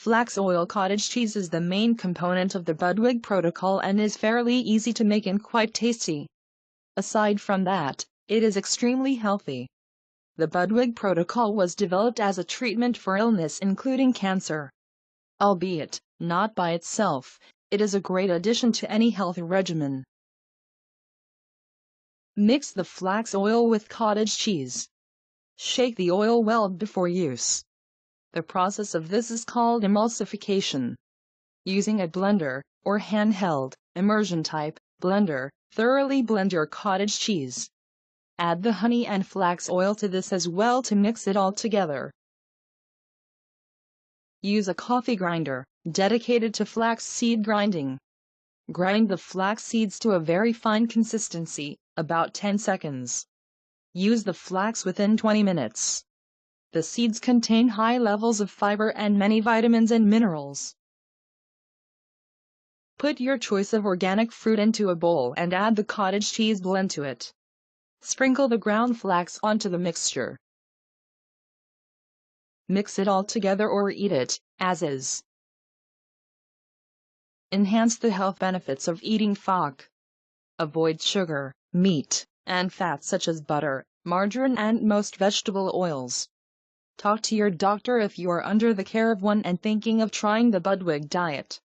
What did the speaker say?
Flax Oil Cottage Cheese is the main component of the Budwig Protocol and is fairly easy to make and quite tasty. Aside from that, it is extremely healthy. The Budwig Protocol was developed as a treatment for illness including cancer. Albeit, not by itself, it is a great addition to any health regimen. Mix the flax oil with cottage cheese. Shake the oil well before use. The process of this is called emulsification. Using a blender, or handheld, immersion type, blender, thoroughly blend your cottage cheese. Add the honey and flax oil to this as well to mix it all together. Use a coffee grinder, dedicated to flax seed grinding. Grind the flax seeds to a very fine consistency, about 10 seconds. Use the flax within 20 minutes. The seeds contain high levels of fiber and many vitamins and minerals. Put your choice of organic fruit into a bowl and add the cottage cheese blend to it. Sprinkle the ground flax onto the mixture. Mix it all together or eat it, as is. Enhance the health benefits of eating flax. Avoid sugar, meat, and fats such as butter, margarine and most vegetable oils. Talk to your doctor if you are under the care of one and thinking of trying the Budwig diet.